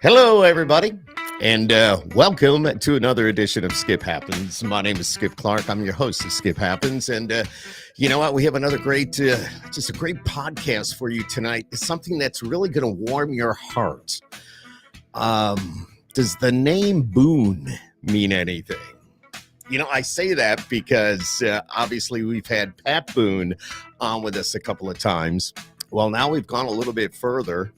Hello, everybody, and welcome to another edition of Skip Happens. My name is Skip Clark. I'm your host of Skip Happens, and you know what? We have another great, just a great podcast for you tonight. It's something that's really going to warm your heart. Does the name Boone mean anything? You know, I say that because obviously we've had Pat Boone on with us a couple of times. Well, now we've gone a little bit further.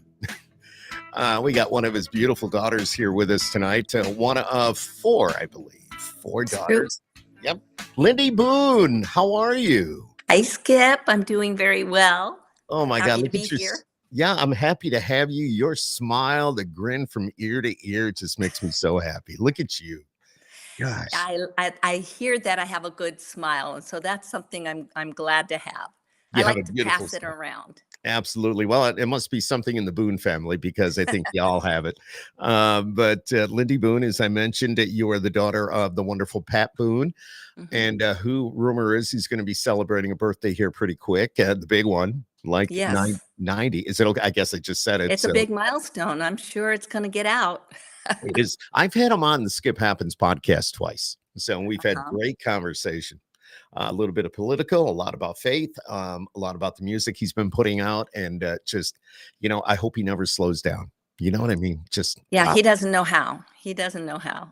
We got one of his beautiful daughters here with us tonight. One of four, I believe. Four daughters. Yep. Lindy Boone, how are you? Hi, Skip. I'm doing very well. Oh, my Happy God. to Look be at your. here. Yeah, I'm happy to have you. Your smile, the grin from ear to ear just makes me so happy. Look at you. Gosh. I hear that I have a good smile, and so that's something I'm glad to have. You I have like a to beautiful pass it smile. around. Absolutely. Well, it must be something in the Boone family because I think you all have it. But Lindy Boone, as I mentioned, you are the daughter of the wonderful Pat Boone, and who rumor is he's going to be celebrating a birthday here pretty quick, the big one, like Yes. 90. Is it okay? I guess I just said it. It's a big milestone. I'm sure it's going to get out. It is. I've had him on the Skip Happens podcast twice, so we've had Uh-huh. great conversation. A little bit of political, a lot about faith, a lot about the music he's been putting out, and just, you know, I hope he never slows down. You know what I mean? Just Yeah, he doesn't know how. He doesn't know how.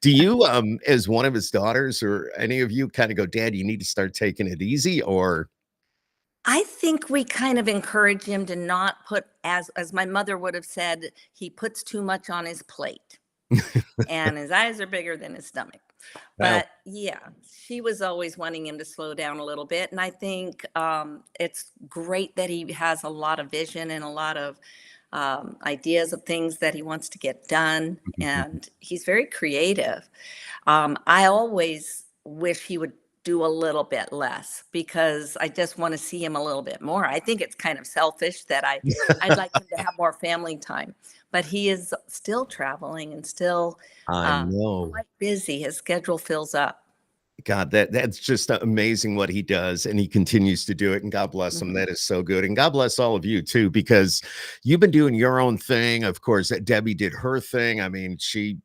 do you, as one of his daughters, or any of you, kind of go, Dad, you need to start taking it easy, or I think we kind of encourage him to not put, as my mother would have said, he puts too much on his plate, and his eyes are bigger than his stomach. well, But yeah, she was always wanting him to slow down a little bit. And I think it's great that he has a lot of vision and a lot of ideas of things that he wants to get done. And he's very creative. I always wish he would do a little bit less because I just want to see him a little bit more. I think it's kind of selfish that I'd like him to have more family time, but he is still traveling and still I know. quite busy. His schedule fills up. God, that's just amazing what he does, and he continues to do it. And God bless him. Mhm. That is so good. And God bless all of you too, because you've been doing your own thing. Of course, Debbie did her thing. I mean, she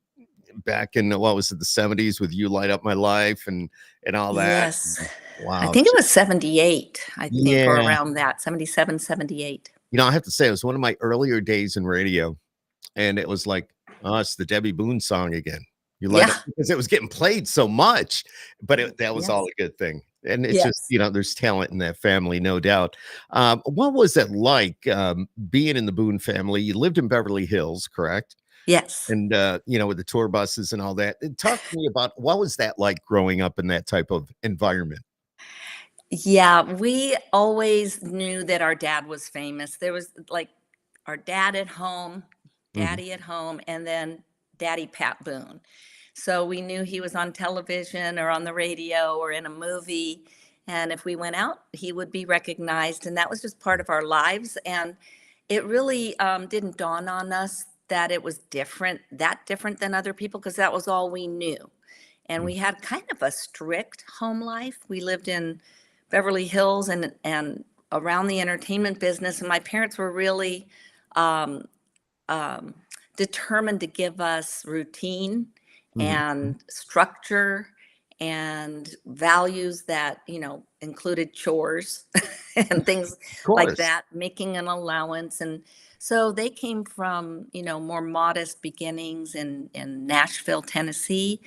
back in what was it, the 70s with You Light Up My Life and all that. Yes. I Wow. think it was 78, I think, or Yeah. around that, 77, 78. You know, I have to say it was one of my earlier days in radio, and it was like, oh, it's the Debbie Boone song again. You light up Yeah. because it was getting played so much, but that was all Yes. a good thing. And it's just, Yes. you know, there's talent in that family, no doubt. What was it like being in the Boone family? You lived in Beverly Hills, correct? Yes. And, you know, with the tour buses and all that. Talk to me about what was that like growing up in that type of environment? Yeah. We always knew that our dad was famous. There was like our dad at home, Mhm. daddy at home, and then Daddy Pat Boone. So we knew he was on television or on the radio or in a movie. And if we went out, he would be recognized. And that was just part of our lives. And it really didn't dawn on us that it was different than other people, because that was all we knew. And we had kind of a strict home life. We lived in Beverly Hills and around the entertainment business. And my parents were really um, um, determined to give us routine Mhm. and structure and values that, included chores and things Of like course. that, making an allowance. And so they came from, more modest beginnings in Nashville, Tennessee,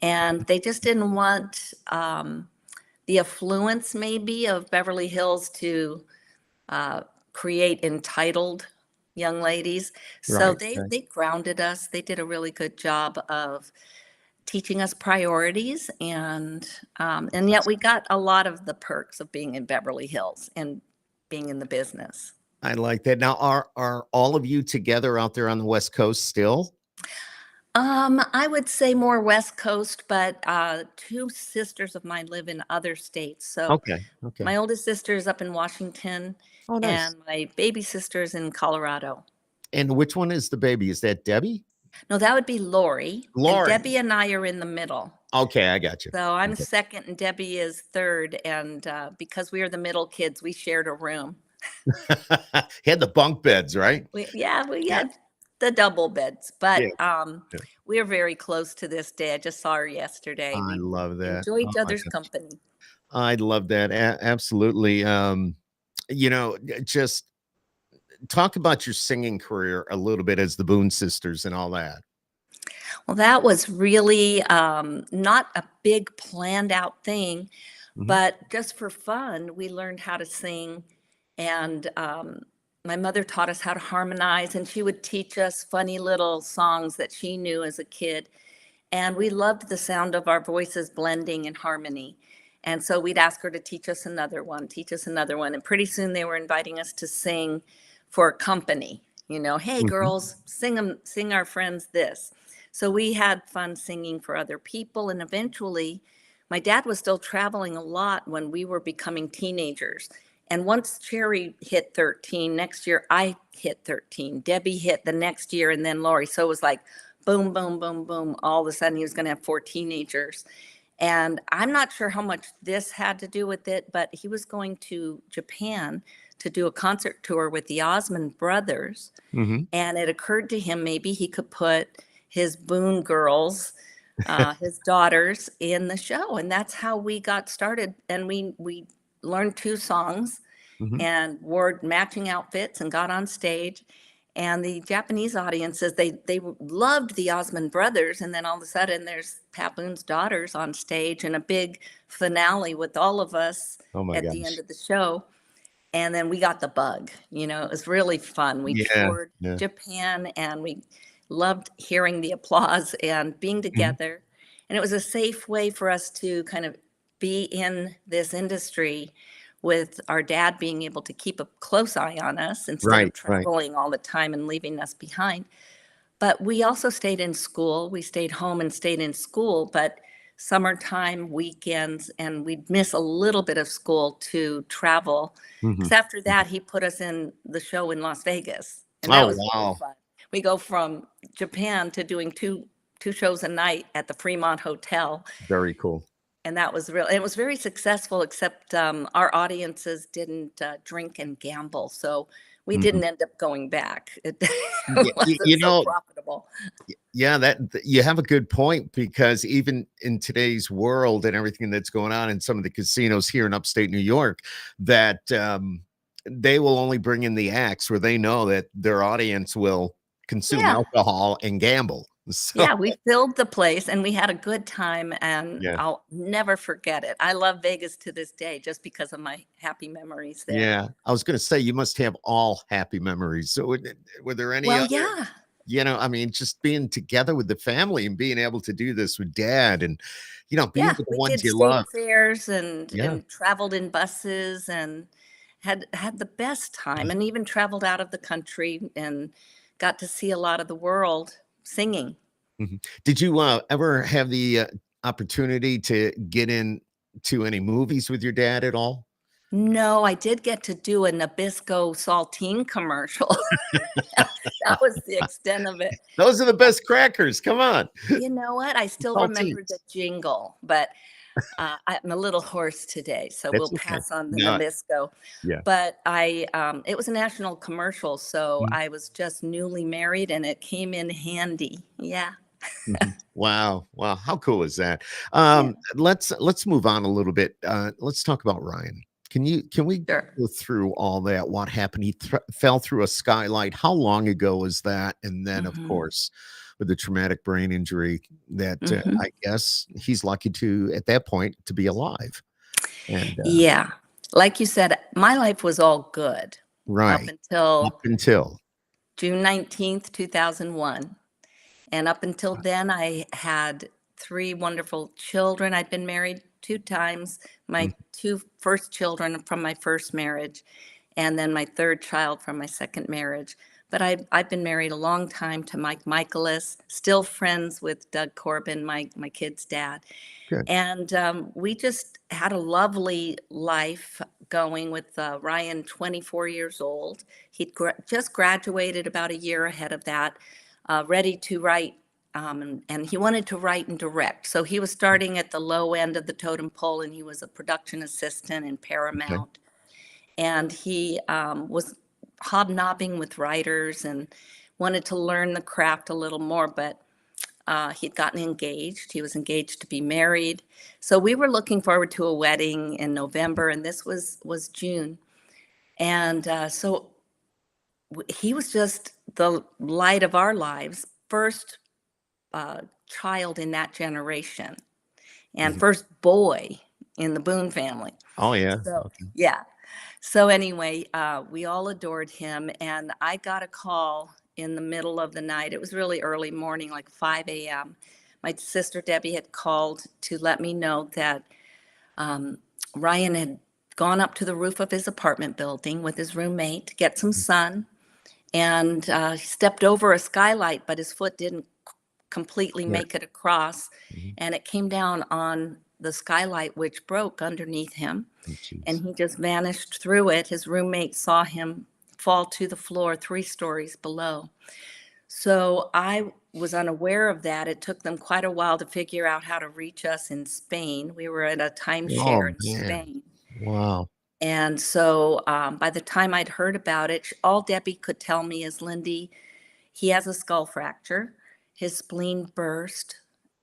and they just didn't want the affluence maybe of Beverly Hills to uh, create entitled young ladies. So Right. they grounded us. They did a really good job of teaching us priorities, and yet we got a lot of the perks of being in Beverly Hills and being in the business. I like that. Now, are all of you together out there on the West Coast still? I would say more West Coast, but two sisters of mine live in other states. So Okay. Okay. my oldest sister is up in Washington, Oh, nice. and my baby sister is in Colorado. And which one is the baby? Is that Debbie? No, that would be Lori, and Lori. Debbie and I are in the middle. Okay, I got you. So I'm Okay. second and Debbie is third, and because we are the middle kids, we shared a room. Had the bunk beds, right? We Yeah. had the double beds, but Yeah, yeah. we're very close to this day. I just saw her yesterday. I We love that. enjoy Oh each my other's gosh. company. I love that. Absolutely. Just talk about your singing career a little bit as the Boone sisters and all that. Well, that was really not a big planned out thing, Mhm. but just for fun, we learned how to sing. And my mother taught us how to harmonize, and she would teach us funny little songs that she knew as a kid. And we loved the sound of our voices blending in harmony. And so we'd ask her to teach us another one, teach us another one. And pretty soon they were inviting us to sing for company. Hey Mhm. girls, sing our friends this. So we had fun singing for other people. And eventually, my dad was still traveling a lot when we were becoming teenagers. And once Cherry hit 13, next year I hit 13. Debbie hit the next year, and then Lori. So it was like boom, boom, boom, boom. All of a sudden, he was going to have 4 teenagers. And I'm not sure how much this had to do with it, but he was going to Japan to do a concert tour with the Osmond brothers. Mhm. And it occurred to him maybe he could put his Boone girls, his daughters, in the show. And that's how we got started. And we learned 2 songs Mhm. and wore matching outfits and got on stage. And the Japanese audiences, they loved the Osmond brothers. And then all of a sudden, there's Pat Boone's daughters on stage and a big finale with all of us Oh my at the end gosh. of the show. And then we got the bug. It was really fun. We Yeah. toured Yeah. Japan, and we loved hearing the applause and being Mhm. together. And it was a safe way for us to kind of be in this industry with our dad being able to keep a close eye on us instead of Right, right. traveling all the time and leaving us behind. But we also stayed in school. We stayed home and stayed in school, but summertime, weekends, and we'd miss a little bit of school to travel. Mhm. Because after Mhm. that, he put us in the show in Las Vegas, and that Oh, was really wow. fun. We go from Japan to doing two shows a night at the Fremont Hotel, Very cool. and that was real. It was very successful, except our audiences didn't drink and gamble, so we Mhm. didn't end up going back. It Yeah, wasn't you so know, profitable. yeah, you have a good point because even in today's world and everything that's going on in some of the casinos here in upstate New York, that they will only bring in the acts where they know that their audience will consume Yeah. alcohol and gamble. So Yeah, we filled the place and we had a good time, and yeah, I'll never forget it. I love Vegas to this day just because of my happy memories there. yeah. I was going to say you must have all happy memories. So were there any Well, other? yeah. I mean, just being together with the family and being able to do this with dad and, being Yeah, with the we ones did you state love. fairs and Yeah. traveled in buses and had the best time, and even traveled out of the country and got to see a lot of the world singing. Mhm. Did you ever have the opportunity to get into any movies with your dad at all? No, I did get to do a Nabisco saltine commercial. That was the extent of it. Those are the best crackers. Come on. You know what? I still remember the Saltines. jingle, but I'm a little hoarse today, so we'll That's okay. pass on the No, Nabisco. yeah. But it was a national commercial, so Mhm, I was just newly married, and it came in handy. Yeah, mhm. Wow. Wow. How cool is that? yeah, Let's move on a little bit. Let's talk about Ryan. Can we sure. go through all that? What happened? He fell through a skylight. How long ago was that? And then, of Hmm. course, with the traumatic brain injury, that Hmm. I guess he's lucky to, at that point, to be alive. And Yeah, like you said, my life was all good up right up until until June 19th, 2001. And up until then, I had 3 wonderful children. I'd been married 2 times, mm, my 2 first children from my first marriage, and then my 3rd child from my second marriage. But I've been married a long time to Mike Michaelis, still friends with Doug Corbin, my kid's dad. good. And we just had a lovely life going with Ryan, 24 years old. He'd just graduated about a year ahead of that, ready to write. And he wanted to write and direct. So he was starting at the low end of the totem pole, and he was a production assistant in Okay. Paramount. And he was hobnobbing with writers, and wanted to learn the craft a little more, but he'd gotten engaged. He was engaged to be married. So we were looking forward to a wedding in November, and this was June. And so he was just the light of our lives, first child in that generation, and first boy in the Boone family. Oh yeah. So, Okay. yeah. So anyway, we all adored him, and I got a call in the middle of the night. It was really early morning, like 5 a.m. My sister Debbie had called to let me know that Ryan had gone up to the roof of his apartment building with his roommate to get some sun, and he stepped over a skylight, but his foot didn't completely Right. make it across, Mhm. and it came down on the skylight, which broke underneath him, Oh, and jeez. he just vanished through it. His roommate saw him fall to the floor 3 stories below. So I was unaware of that. It took them quite a while to figure out how to reach us in Spain. We were at a timeshare Oh in man. Spain. Wow. And so by the time I'd heard about it, all Debbie could tell me is, Lindy, he has a skull fracture. His spleen burst,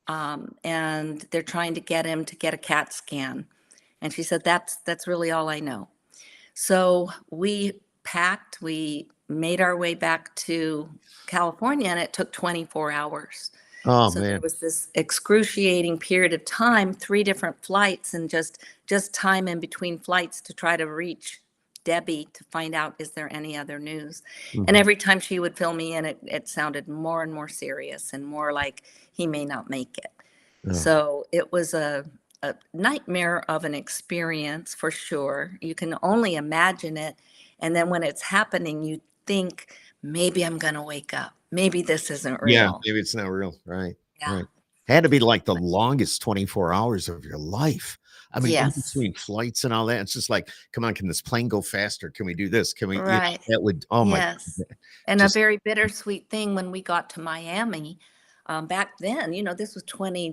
and they're trying to get him to get a CAT scan. And she said, that's really all I know. So we packed, we made our way back to California, and it took 24 hours. Oh So there man. was this excruciating period of time, 3 different flights, and just time in between flights to try to reach Debbie to find out, is there any other news? And Mhm. every time she would fill me in, it sounded more and more serious and more like he may not make it. Oh. So it was a nightmare of an experience for sure. You can only imagine it. And then when it's happening, you think, maybe I'm going to wake up. Maybe this isn't Yeah, real. maybe it's not real. Right. Yeah. Right. Had to be like the longest 24 hours of your life. I mean, in Yes. between flights and all that, it's just like, come on, can this plane go faster? Can we do this? Can we, Right. that would, oh my, Yes. And a just, very bittersweet thing when we got to Miami, back then, this was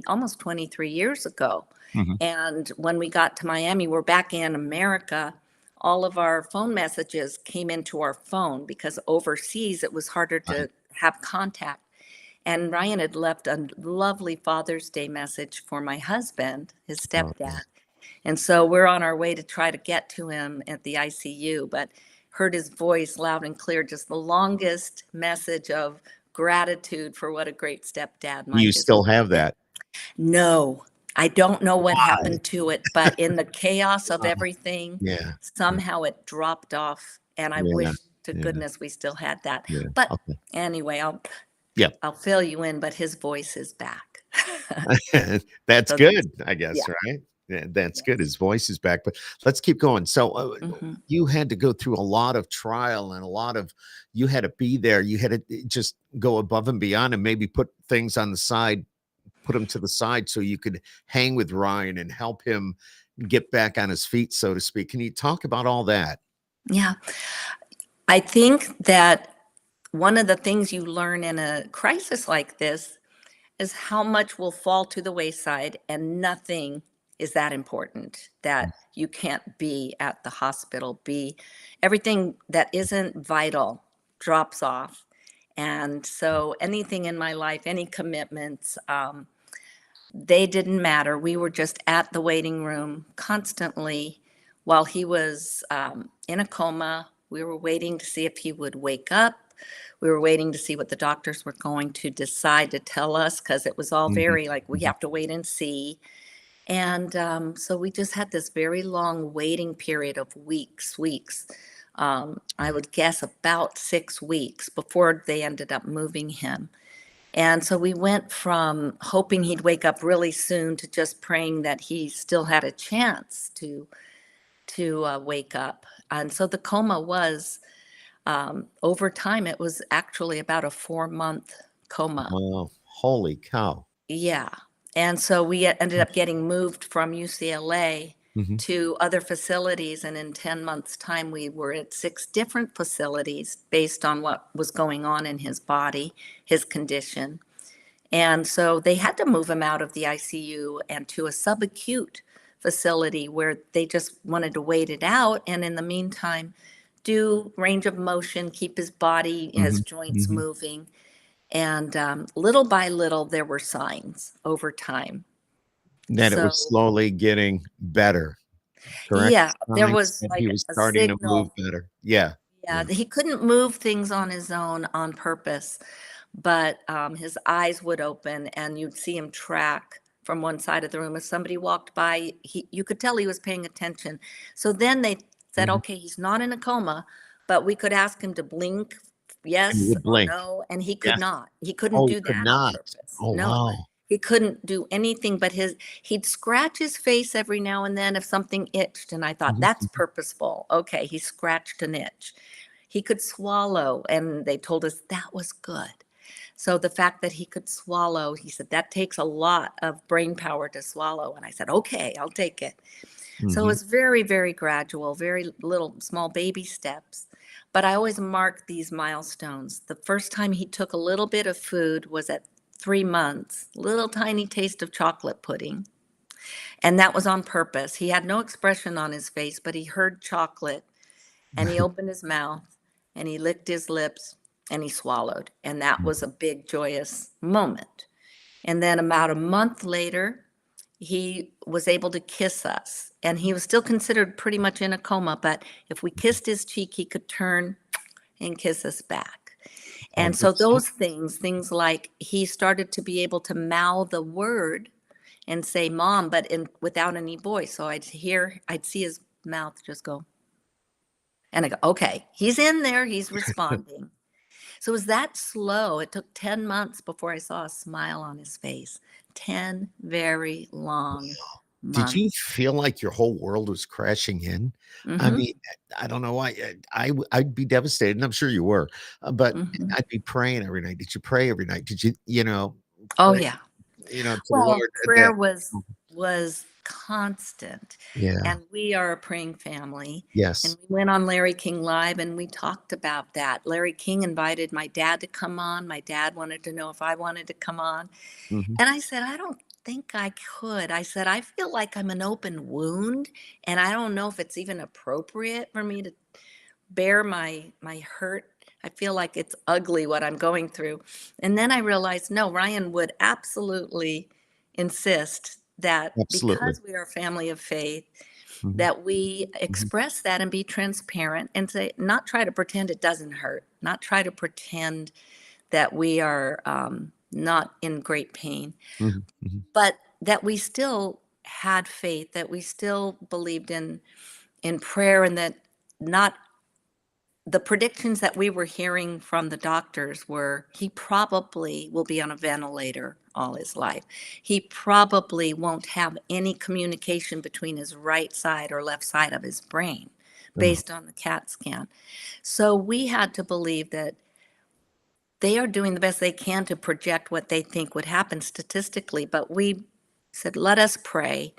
almost 23 years ago. Mhm. And when we got to Miami, we're back in America. All of our phone messages came into our phone because overseas it was harder Right. to have contact. And Ryan had left a lovely Father's Day message for my husband, his Oh, yeah. stepdad. And so we're on our way to try to get to him at the ICU, but heard his voice loud and clear, just the longest message of gratitude for what a great stepdad You Mike has still been. have that. No, I don't know what Why? happened to it, but in the chaos of Oh, everything, yeah. Yeah. somehow it dropped off. And I Yeah. wish to Yeah. goodness we still had that. Yeah. But Okay. anyway, Yeah. I'll fill you in, but his voice is back. That's So good, I guess, yeah. right? Yeah, that's good. Yes. His voice is back, but let's keep going. So, Mhm. you had to go through a lot of trial and a lot of, you had to be there. You had to just go above and beyond and maybe put things on the side, put them to the side so you could hang with Ryan and help him get back on his feet, so to speak. Can you talk about all that? Yeah. I think that one of the things you learn in a crisis like this is how much will fall to the wayside, and nothing is that important that you can't be at the hospital. Be everything that isn't vital drops off. And so anything in my life, any commitments, they didn't matter. We were just at the waiting room constantly while he was in a coma. We were waiting to see if he would wake up. We were waiting to see what the doctors were going to decide to tell us, because it was all Mhm. very like, we Mhm. have to wait and see. And so we just had this very long waiting period of weeks. I would guess about 6 weeks before they ended up moving him. And so we went from hoping he'd wake up really soon to just praying that he still had a chance to wake up. And so the coma was, over time, it was actually about a 4-month coma. Oh, holy cow. Yeah. And so we ended up getting moved from UCLA Mhm. to other facilities. And in 10 months' time, we were at 6 different facilities based on what was going on in his body, his condition. And so they had to move him out of the ICU and to a subacute facility where they just wanted to wait it out. And in the meantime, do range of motion, keep his body, his Mhm, joints mhm. moving. And little by little, there were signs over time. That it was So, slowly getting better, correct? yeah, there Signs was that he like was a starting to move signal. better. Yeah, Yeah, yeah. he couldn't move things on his own on purpose, but his eyes would open and you'd see him track from one side of the room. If somebody walked by, you could tell he was paying attention. So then they said, Mhm. okay, he's not in a coma, but we could ask him to blink And he yes would or blink. no, and he could Yes. not. He couldn't Oh, he do could that on not. purpose. Oh, No, wow. he couldn't do anything but he'd scratch his face every now and then if something itched. And I thought, Mhm, that's mhm. purposeful. Okay, he scratched an itch. He could swallow, and they told us that was good. So the fact that he could swallow, he said, that takes a lot of brain power to swallow. And I said, okay, I'll take it. So Mhm. it's very, very gradual, very little small baby steps. But I always mark these milestones. The first time he took a little bit of food was at 3 months, little tiny taste of chocolate pudding. And that was on purpose. He had no expression on his face, but he heard chocolate and he opened his mouth and he licked his lips and he swallowed. And that was a big, joyous moment. And then about a month later, he was able to kiss us. And he was still considered pretty much in a coma, but if we kissed his cheek, he could turn and kiss us back. Oh, And so that's so those things like he started to be able to mouth a word and say mom, but without any voice. So I'd see his mouth just go, and I go, okay, he's in there, he's responding. So it was that slow. It took 10 months before I saw a smile on his face. 10 very long Did you months. feel like your whole world was crashing in? I Hmm. mean, I don't know why, I'd be devastated, and I'm sure you were, but Hmm. I'd be praying every night. Did you pray every night? Did you Oh, pray, yeah. to the Well, Lord prayer that was constant, Yeah. and we are a praying family. And Yes. we went on Larry King Live and we talked about that. Larry King invited my dad to come on. My dad wanted to know if I wanted to come on. Mhm. And I said, I don't think I could. I said, I feel like I'm an open wound, and I don't know if it's even appropriate for me to bear my hurt. I feel like it's ugly what I'm going through. And then I realized, no, Ryan would absolutely insist that Absolutely. because we are a family of faith, Mhm. that we Mhm. express that and be transparent and say, not try to pretend it doesn't hurt, not try to pretend that we are not in great pain, Mhm. Mhm. but that we still had faith, that we still believed in prayer, and that not the predictions that we were hearing from the doctors were he probably will be on a ventilator all his life. He probably won't have any communication between his right side or left side of his brain Oh, based on the CAT scan. So we had to believe that they are doing the best they can to project what they think would happen statistically, but we said, let us pray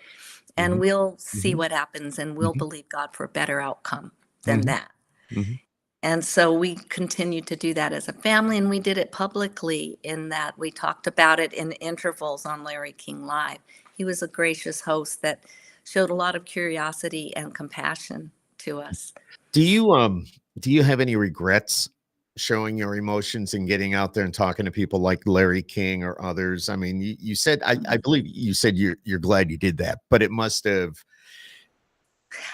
and mhm. we'll see Mhm. what happens and we'll Mhm. believe God for a better outcome than Mhm. that. Mhm. And so we continued to do that as a family, and we did it publicly in that we talked about it in intervals on Larry King Live. He was a gracious host that showed a lot of curiosity and compassion to us. Do you have any regrets showing your emotions and getting out there and talking to people like Larry King or others? I mean, you said I believe you said you're glad you did that, but it must have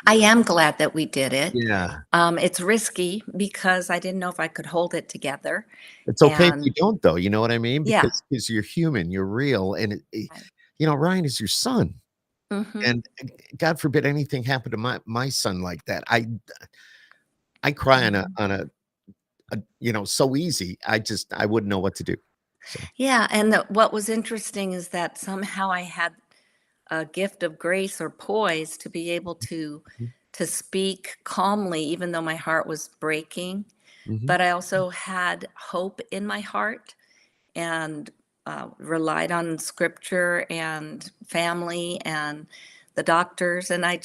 I am glad that we did it. Yeah. It's risky because I didn't know if I could hold it together. It's okay if you And don't though, you know what I mean? yeah. Because you're human, you're real, and Right. Ryan is your son, Hmm. and God forbid anything happened to my son like that. I cry on a Hmm. so easy. I wouldn't know what to do. So, Yeah. And what was interesting is that somehow I had a gift of grace or poise to be able mhm, to speak calmly even though my heart was breaking, mhm, but I also had hope in my heart and relied on scripture and family and the doctors, and I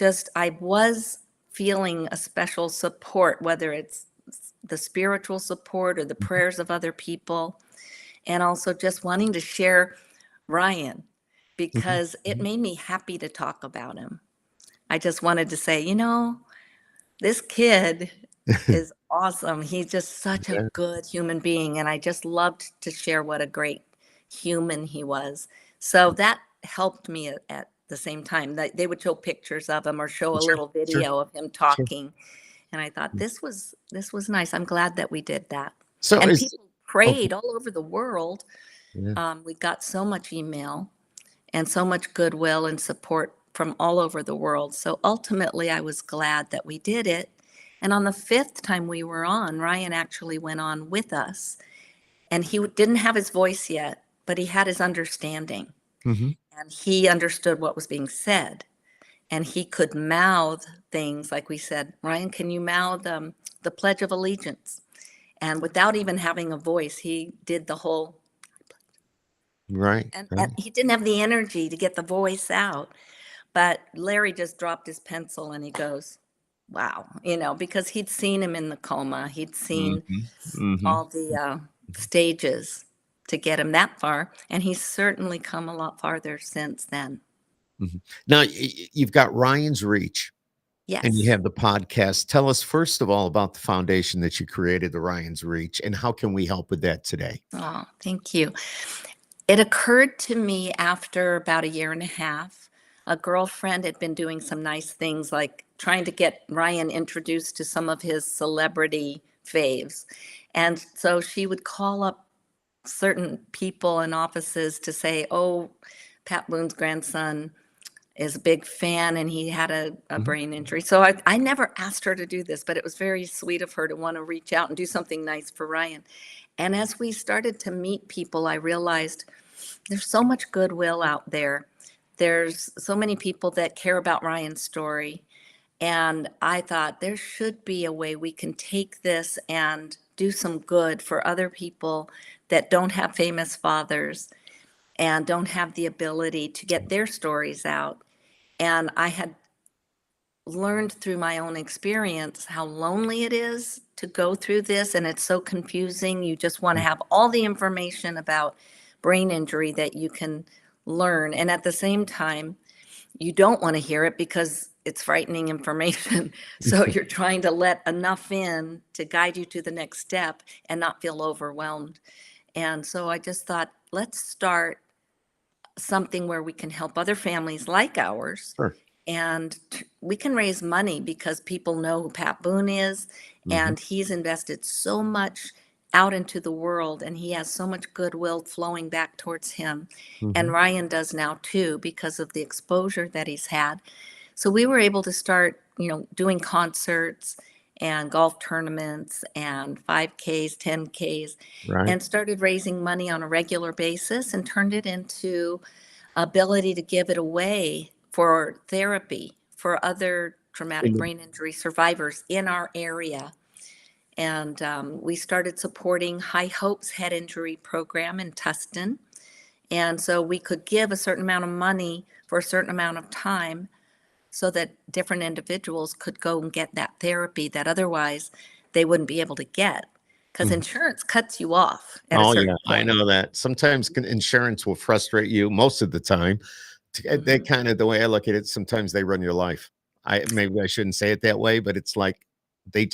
was feeling a special support, whether it's the spiritual support or the mhm, prayers of other people, and also just wanting to share Ryan mhm, because it mhm. made me happy to talk about him. I just wanted to say, this kid is awesome. He's just such a Yeah, good human being, and I just loved to share what a great human he was. So that helped me at the same time. That they would show pictures of him or show a sure, little sure, video of him sure. talking, and I thought this was nice. I'm glad that we did that. So And is people okay. prayed all over the world. Yeah. We got so much email and so much goodwill and support from all over the world. So ultimately, I was glad that we did it. And on the fifth time we were on, Ryan actually went on with us. And he didn't have his voice yet, but he had his understanding. Mhm. And he understood what was being said. And he could mouth things like we said, Ryan, can you mouth the Pledge of Allegiance? And without even having a voice, he did the whole, Right, and right. he didn't have the energy to get the voice out. But Larry just dropped his pencil and he goes, wow, because he'd seen him in the coma. He'd seen Mhm, mhm, all the stages to get him that far. And he's certainly come a lot farther since then. mhm. Now, you've got Ryan's Reach and you Yes. have the podcast. Tell us, first of all, about the foundation that you created, the Ryan's Reach, and how can we help with that today? Oh, thank you. It occurred to me after about a year and a half. A girlfriend had been doing some nice things like trying to get Ryan introduced to some of his celebrity faves. And so she would call up certain people in offices to say, oh, Pat Boone's grandson is a big fan and he had a Mhm. brain injury. So I never asked her to do this, but it was very sweet of her to want to reach out and do something nice for Ryan. And as we started to meet people, I realized there's so much goodwill out there. There's so many people that care about Ryan's story. And I thought there should be a way we can take this and do some good for other people that don't have famous fathers and don't have the ability to get their stories out. And I had learned through my own experience how lonely it is to go through this. And it's so confusing. You just want to have all the information about brain injury that you can learn. And at the same time, you don't want to hear it because it's frightening information. So you're trying to let enough in to guide you to the next step and not feel overwhelmed. And so I just thought, let's start something where we can help other families like ours, Sure. and we can raise money because people know who Pat Boone is, Mhm, and he's invested so much out into the world, and he has so much goodwill flowing back towards him. And mhm. Ryan does now too because of the exposure that he's had. So we were able to start, doing concerts and golf tournaments and 5Ks, 10Ks, Right. and started raising money on a regular basis and turned it into ability to give it away for therapy for other traumatic In brain injury survivors in our area. And we started supporting High Hope's head injury program in Tustin. And so we could give a certain amount of money for a certain amount of time so that different individuals could go and get that therapy that otherwise they wouldn't be able to get because mhm. insurance cuts you off at a Oh, yeah, certain I point. know that. Sometimes insurance will frustrate you most of the time. They Mhm. kind of the way I look at it, sometimes they run your life. Maybe I shouldn't say it that way, but it's like they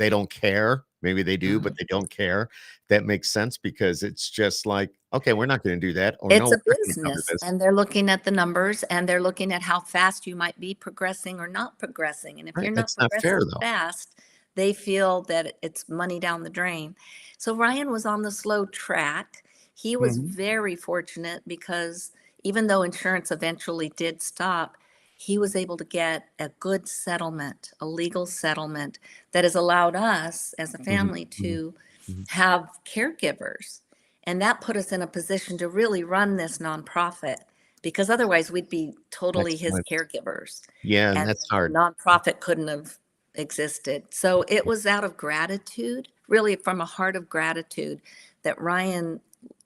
don't care. Maybe they do, but Mhm. they don't care. That makes sense because it's just like, okay, we're not going to do that, or no, It's we're a not going to cover business, this. and they're looking at the numbers, and they're looking at how fast you might be progressing or not progressing, and if Right? you're not That's not fair, progressing though. fast, they feel that it's money down the drain. So Ryan was on the slow track. He was Mhm, very fortunate because even though insurance eventually did stop, he was able to get a good settlement, a legal settlement that has allowed us as a mhm, family mhm, to mhm. have caregivers. And that put us in a position to really run this nonprofit because otherwise we'd be totally his Excellent. caregivers Yeah, and and that's the hard. nonprofit couldn't have existed. So it was out of gratitude, really from a heart of gratitude that Ryan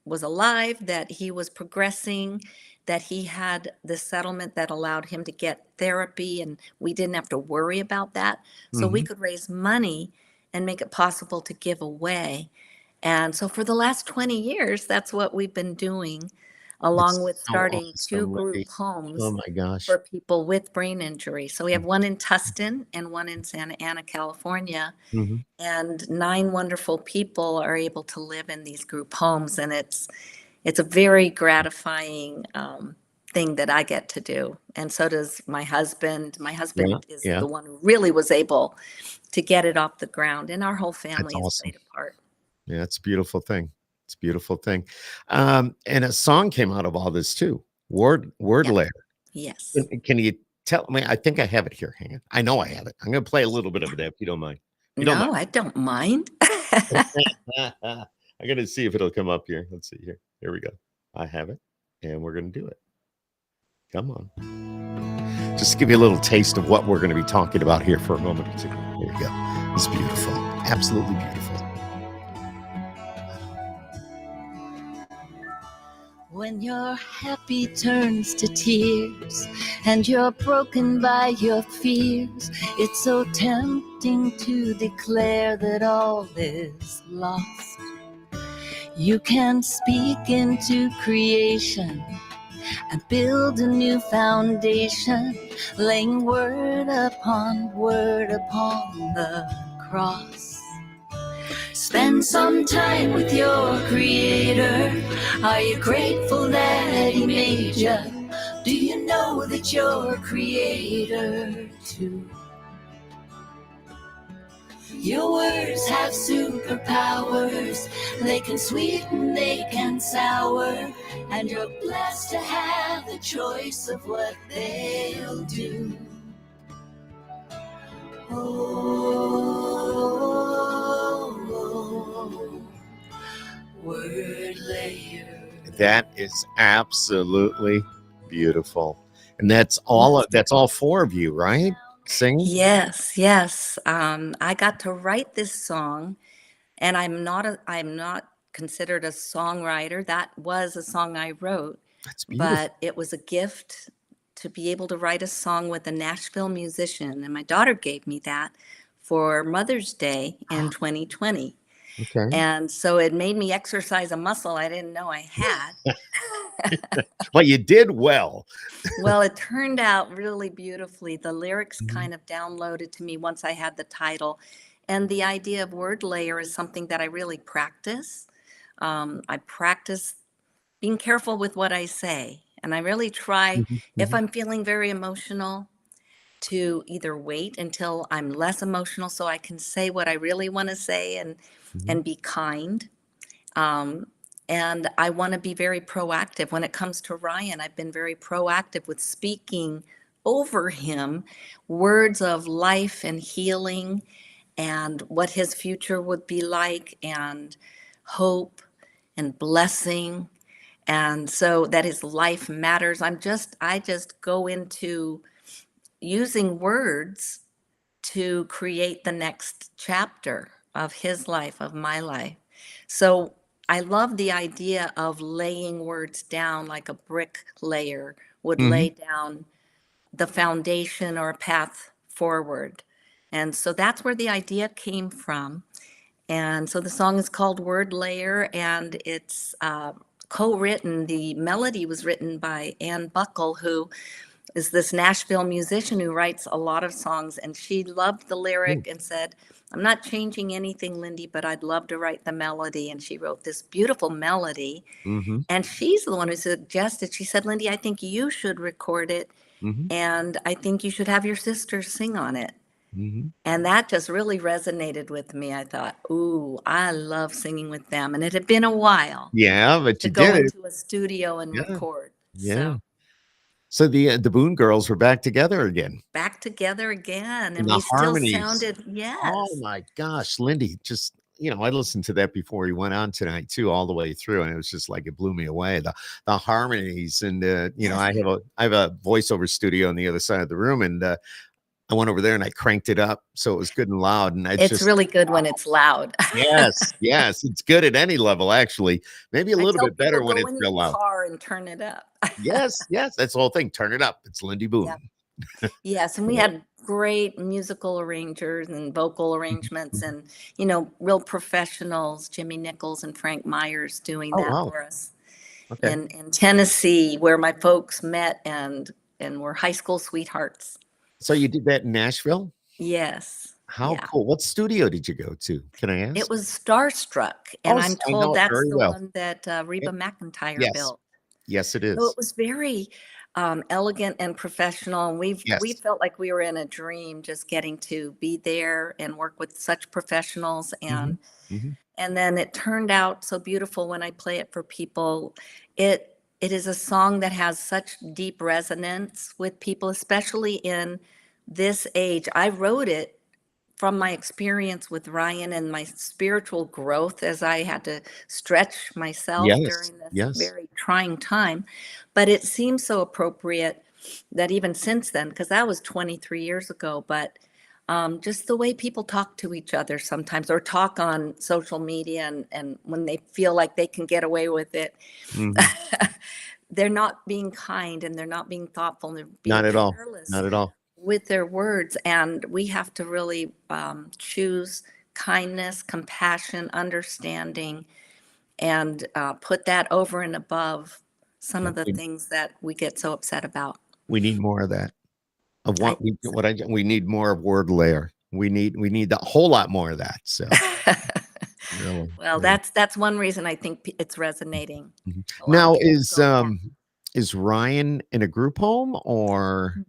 was alive, that he was progressing, that he had the settlement that allowed him to get therapy and we didn't have to worry about that. So we Mhm. could raise money and make it possible to give away. And so for the last 20 years, that's what we've been doing. along That's with so starting 2 awesome, Lindy. group Oh homes my gosh. for people with brain injury. So we have one in Tustin and one in Santa Ana, California, Mhm. and 9 wonderful people are able to live in these group homes, and it's a very gratifying thing that I get to do, and so does my husband. My Yeah, husband is yeah. the one who really was able to get it off the ground, and our whole That's family has awesome. played a part. Yeah, it's a beautiful thing. It's a beautiful thing. And a song came out of all this too. Word Yeah. Layer. Yes. Can you tell me? I think I have it here. Hang on. I know I have it. I'm gonna play a little bit of Yeah. it if you don't mind. If you don't No, I don't mind. mind. I'm gonna see if it'll come up here. Let's see here. Here we go. I have it, and we're gonna do it. Come on. Just to give you a little taste of what we're going to be talking about here for a moment or two. There you go. It's beautiful. Absolutely beautiful. When your happy turns to tears and you're broken by your fears, it's so tempting to declare that all is lost. You can speak into creation and build a new foundation, laying word upon the cross. Spend some time with your creator. Are you grateful that he made you? Do you know that you're a creator too? Your words have superpowers. They can sweeten, they can sour, and you're blessed to have the choice of what they'll do. Oh, word layer. That is absolutely beautiful. And that's all four of you, right? Singing? Yes, yes. I got to write this song, and I'm not considered a songwriter. That was a song I wrote, That's beautiful. but it was a gift to be able to write a song with a Nashville musician, and my daughter gave me that for Mother's Day in 2020. Okay. And so it made me exercise a muscle I didn't know I had. Well, you did well. Well, it turned out really beautifully. The lyrics Mhm. kind of downloaded to me once I had the title. And the idea of word layer is something that I really practice. I practice being careful with what I say. And I really try, Mhm, if mhm, I'm feeling very emotional, to either wait until I'm less emotional so I can say what I really want to say mhm, and be kind. Um, and I want to be very proactive. When it comes to Ryan, I've been very proactive with speaking over him words of life and healing and what his future would be like and hope and blessing. And so that his life matters. I just go into using words to create the next chapter of his life, of my life. So I love the idea of laying words down like a bricklayer would mhm. lay down the foundation or a path forward. And so that's where the idea came from. And so the song is called Word Layer, and it's co-written. The melody was written by Ann Buckle, who is this Nashville musician who writes a lot of songs, and she loved the Cool. lyric and said, I'm not changing anything, Lindy, but I'd love to write the melody. And she wrote this beautiful melody. Mhm, And she's the one who suggested, she said, Lindy, I think you should record it. mhm, And I think you should have your sister sing on it. mhm. And that just really resonated with me. I thought, ooh, I love singing with them. And it had been a while Yeah, but to you go did it. into a studio and Yeah, record. yeah. So So the Boone girls were back together again. back together again, And and the we still harmonies. sounded, Oh yes. my gosh, Lindy, just I listened to that before he went on tonight too, all the way through, and it was just like it blew me away. The harmonies, and Yes. I have a voiceover studio on the other side of the room, and I went over there and I cranked it up so it was good and loud, and I It's just really good when it's loud. yes, yes, it's good at any level actually. Maybe a I little tell bit people better when go it's in your real loud. car and turn it up. Yes, yes, that's the whole thing. Turn it up. It's Lindy Yeah. Boone. Yes, and we Yeah. had great musical arrangers and vocal Mhm, arrangements mhm. and, real professionals, Jimmy Nichols and Frank Myers doing Oh that wow. for us. Okay. in Tennessee, where my folks met and were high school sweethearts. So you did that in Nashville? Yes. How Yeah. cool. What studio did you go to? Can I It ask? was Starstruck, Oh, and I'm I know told it that's very the well. one that Reba Yep. McEntire Yes. built. Yes, it So is. it was very elegant and professional, and we Yes. felt like we were in a dream, just getting to be there and work with such professionals. Mhm. Mhm. And then it turned out so beautiful when I play it for people. It is a song that has such deep resonance with people, especially in this age. I wrote it from my experience with Ryan and my spiritual growth as I had to stretch myself Yes. during this Yes. very trying time. But it seems so appropriate that even since then, because that was 23 years ago, but just the way people talk to each other sometimes or talk on social media, and when they feel like they can get away with it, Mhm. they're not being kind and they're not being thoughtful and they're being Not at all. careless Not at all. with their words. And we have to really choose kindness, compassion, understanding, and put that over and above some Yeah, of the things that we get so upset about. we need more of that. Of I what think so. we need more of word layer. We need a whole lot more of that. So really, Well, really. that's one reason I think it's resonating. Mhm. A lot of Now people going down. is Ryan in a group home or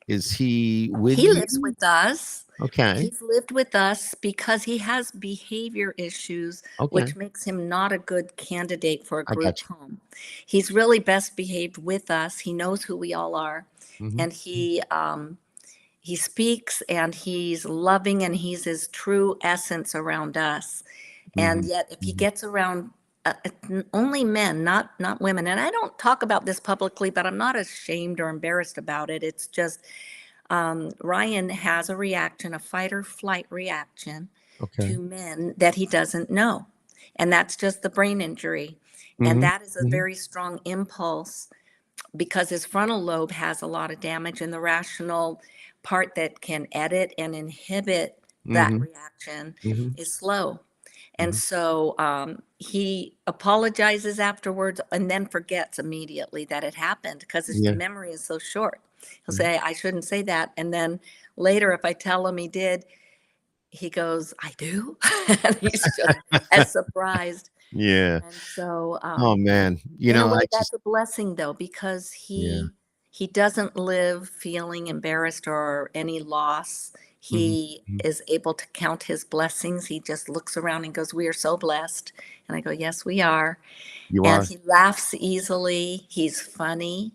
is he with He lives you? with us. Okay. He's lived with us because he has behavior issues, Okay. which makes him not a good candidate for a I group got you. home. He's really best behaved with us. He knows who we all are, Mhm. and he speaks and he's loving and he's his true essence around us. And Mhm. yet, if he Mhm. gets around only men, not women, and I don't talk about this publicly, but I'm not ashamed or embarrassed about it. It's just Ryan has a reaction, a fight or flight reaction Okay. to men that he doesn't know. And that's just the brain injury. And Mhm. that is a Mhm. very strong impulse because his frontal lobe has a lot of damage, and the rational part that can edit and inhibit that Mhm. reaction Mhm. is slow. And Mhm. so he apologizes afterwards and then forgets immediately that it happened because his Yeah. memory is so short. He'll Mhm. say, I shouldn't say that. And then later, if I tell him he did, he goes, I do. And he's just as surprised. Yeah. And so, Oh man. in a way, I that's just a blessing, though, because yeah. he doesn't live feeling embarrassed or any loss. Mhm. He Mhm. is able to count his blessings. He just looks around and goes, "We are so blessed." And I go, "Yes, we are." You And are. he laughs easily. He's funny.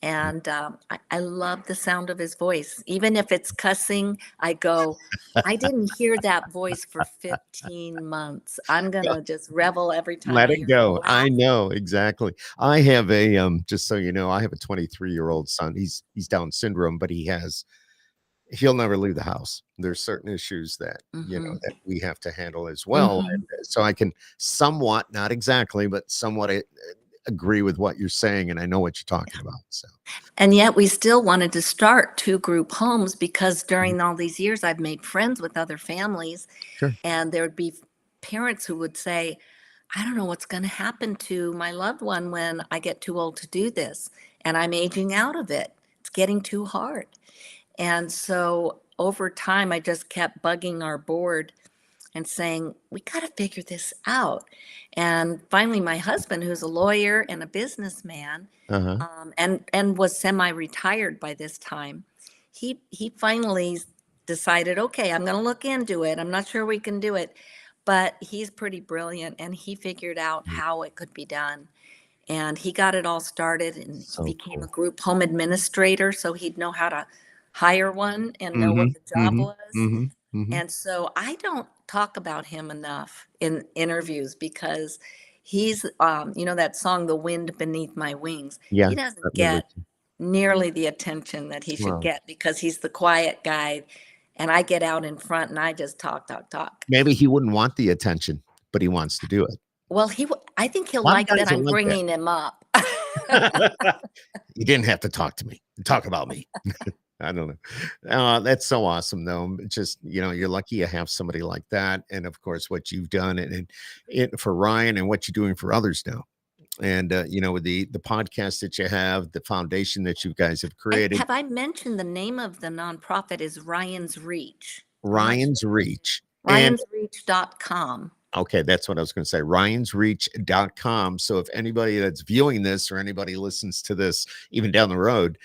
And I love the sound of his voice. Even if it's cussing, I go, I didn't hear that voice for 15 months. I'm going to just revel every time Let I it hear him go. laugh. I know, exactly. I have a, just so you know, I have a 23-year-old son. He's Down syndrome, but he'll never leave the house. There's certain issues that, Hmm. that we have to handle as well. Hmm. And so I can somewhat, not exactly, but somewhat agree with what you're saying, and I know what you're talking about. So, And yet we still wanted to start two group homes because mhm, during all these years, I've made friends with other families, sure. and there would be parents who would say, I don't know what's going to happen to my loved one when I get too old to do this, and I'm aging out of it. It's getting too hard. And so over time, I just kept bugging our board and saying, we got to figure this out. And finally, my husband, who's a lawyer and a businessman, Uh-huh. and was semi-retired by this time, he finally decided, okay, I'm going to look into it. I'm not sure we can do it, but he's pretty brilliant, and he figured out Mm, how it could be done. And he got it all started, and he so became a cool. group home administrator, so he'd know how to hire one and know what Mhm, the job mhm, was. mhm, mhm. And so I don't talk about him enough in interviews because he's, that song, The Wind Beneath My Wings. Yeah, He doesn't that movie. get nearly the attention that he should Well, get because he's the quiet guy. And I get out in front and I just talk, talk, talk. maybe he wouldn't want the attention, but he wants to do it. Well, I think he'll A lot of like that guys are I'm like bringing him up. that. You didn't have to talk to me. Talk about me. I don't know. That's so awesome, though. Just you're lucky you have somebody like that, and of course, what you've done, and for Ryan, and what you're doing for others now. And with the podcast that you have, the foundation that you guys have created, Have I mentioned the name of the nonprofit is Ryan's Reach? I'm not sure. Ryan's Reach. And Ryan'sReach.com. okay, that's what I was going to say. Ryans.reach.com. So if anybody that's viewing this or anybody listens to this even down the road,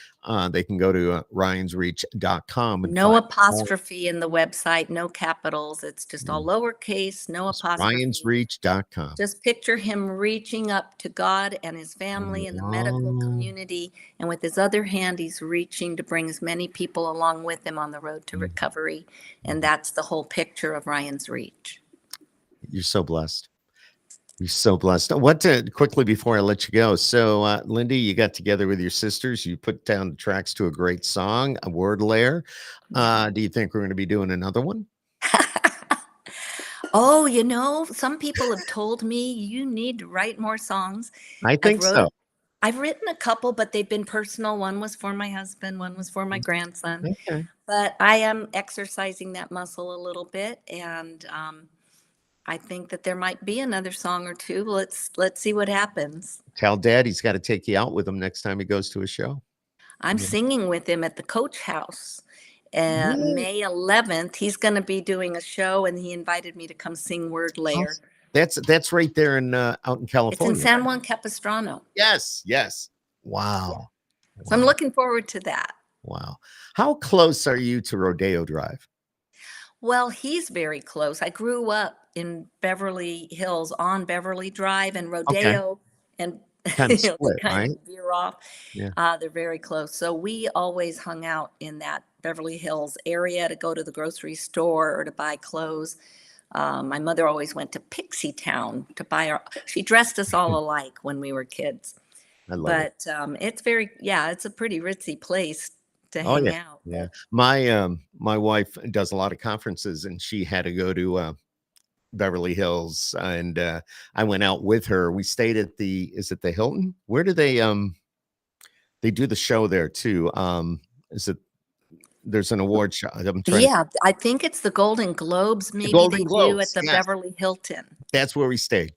they can go to ryans.reach.com and No find more. apostrophe in the website, no capitals. It's just all lowercase, no apostrophe. Ryans.reach.com. Just picture him reaching up to God and his family and the medical Oh, community. And with his other hand, he's reaching to bring as many people along with him on the road to recovery. And that's the whole picture of Ryan's Reach. you're so blessed. You're so blessed. Quickly before I let you go. So, Lindy, you got together with your sisters. You put down the tracks to a great song, a word layer. Do you think we're going to be doing another one? Oh, some people have told me you need to write more songs. I think so. I've written a couple, but they've been personal. One was for my husband, one was for my grandson. Okay. But I am exercising that muscle a little bit, and I think that there might be another song or two. Let's see what happens. Tell Dad he's got to take you out with him next time he goes to a show. I'm Yeah. singing with him at the Coach House. Really? May 11th, he's going to be doing a show, and he invited me to come sing Word Layer. That's right there in out in It's California. in San Juan Capistrano. Yes. Wow. So I'm looking forward to that. Wow. How close are you to Rodeo Drive? Well, he's very close. I grew up in Beverly Hills on Beverly Drive, and Rodeo and Kind of split, kind right? of veer off. Yeah. They're very close. So we always hung out in that Beverly Hills area to go to the grocery store or to buy clothes. My mother always went to Pixie Town to buy she dressed us all alike when we were kids. I love it. But it's a pretty ritzy place to Oh, hang yeah. out. Yeah. My wife does a lot of conferences, and she had to go to Beverly Hills, and I went out with her. We stayed at is it the Hilton? Where do they do the show there too? There's an award show. I think it's the Golden Globes. Maybe Golden they do Globes, at the yes. Beverly Hilton. That's where we stayed.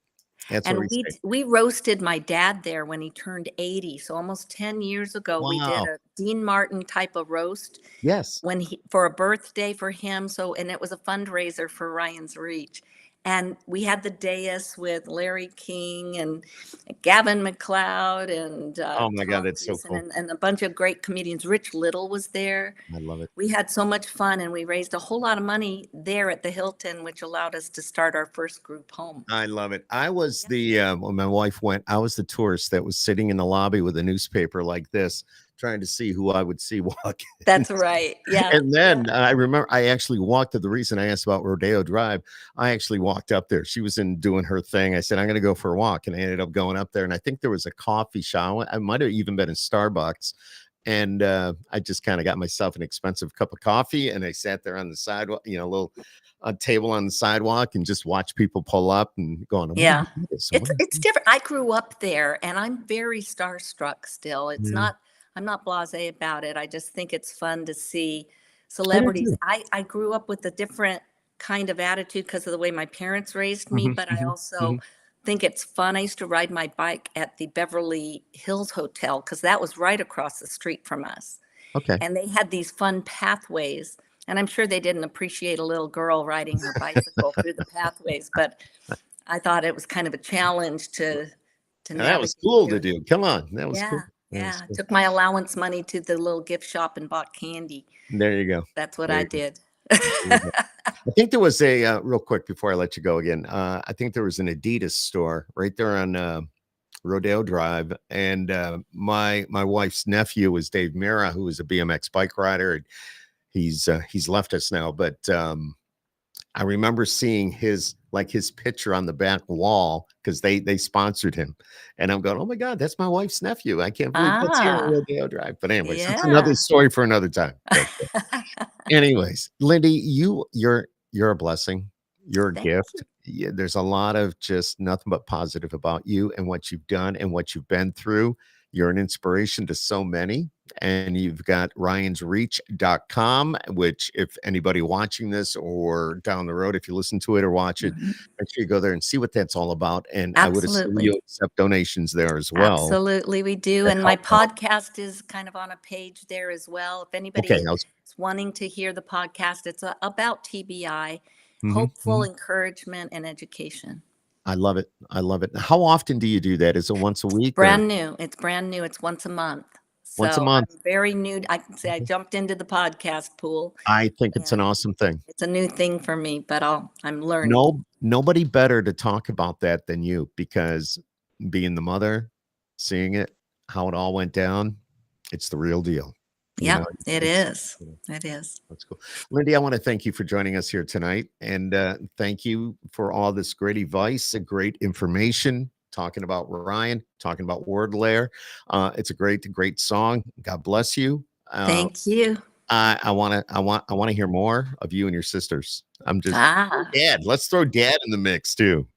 And we roasted my dad there when he turned 80. So almost 10 years ago, we did Wow. a Dean Martin type of roast Yes. for a birthday for him. And it was a fundraiser for Ryan's Reach. And we had the dais with Larry King and Gavin McLeod and Oh my God, Tom that's so Houston cool. and a bunch of great comedians. Rich Little was there. I love it. We had so much fun, and we raised a whole lot of money there at the Hilton, which allowed us to start our first group home. I love it. I was when my wife went, I was the tourist that was sitting in the lobby with a newspaper like this, trying to see who I would see walk. That's right. Yeah. And then I remember I actually walked to the reason I asked about Rodeo Drive. I actually walked up there. She was doing her thing. I said, I'm going to go for a walk. And I ended up going up there. And I think there was a coffee shop. I might have even been in Starbucks. And I just kind of got myself an expensive cup of coffee. And I sat there on the sidewalk, a little table on the sidewalk, and just watch people pull up and going, yeah, it's different. I grew up there, and I'm very starstruck still. I'm not blasé about it. I just think it's fun to see celebrities. I grew up with a different kind of attitude because of the way my parents raised me, but I also think it's fun. I used to ride my bike at the Beverly Hills Hotel because that was right across the street from us. Okay. And they had these fun pathways. And I'm sure they didn't appreciate a little girl riding her bicycle through the pathways, but I thought it was kind of a challenge to that was cool to do. Come on. That was cool. Yeah, I took my allowance money to the little gift shop and bought candy. There you go. That's what I did. I think there was a real quick before I let you go again. I think there was an Adidas store right there on Rodeo Drive, and my wife's nephew was Dave Mira, who was a BMX bike rider. He's left us now, but I remember seeing his picture on the back wall because they sponsored him, and I'm going, oh my God, that's my wife's nephew. I can't believe that's here on Rodeo Drive. But anyways, that's another story for another time. Anyways, Lindy, you're a blessing. You're a gift. Yeah, there's a lot of just nothing but positive about you and what you've done and what you've been through. You're an inspiration to so many. And you've got ryansreach.com, which if anybody watching this or down the road, if you listen to it or watch it, Mhm. make sure you go there and see what that's all about. And I would assume Absolutely. you accept donations there as well Absolutely, we do. to And my help out. podcast is kind of on a page there as well. If Okay. anybody is wanting to hear the podcast, it's about TBI, hopeful Mhm. encouragement and education. I love it. I love it. How often do you do that? Is it once a week or Brand new. It's brand new. It's once a month. once a So month? I'm very new. I can say I Mhm. jumped into the podcast pool, I think it's an and awesome thing. it's a new thing for me, but I'm learning. Nobody better to talk about that than you because being the mother, seeing it, how it all went down, it's the real deal. You know, Yep, it it's is. It is. that's cool. Lindy, I want to thank you for joining us here tonight. And thank you for all this great advice and great information talking about Ryan, talking about Word Layer. It's a great song. God bless you. Thank you. I want to hear more of you and your sisters. I'm just Ah. Dad. Let's throw Dad in the mix too.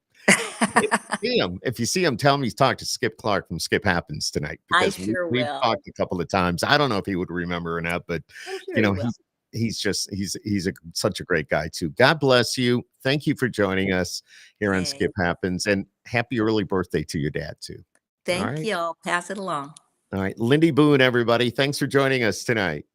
If you see him, tell him he's talked to Skip Clark from Skip Happens tonight I because sure we've will. talked a couple of times. I don't know if he would remember or not, but I'm sure you he know, will. he's such a great guy too. God bless you. Thank you for joining us here on Skip Thank, Happens, and happy early birthday to your dad too. All thank right. you. I'll pass it along. All right. Lindy Boone, everybody. Thanks for joining us tonight.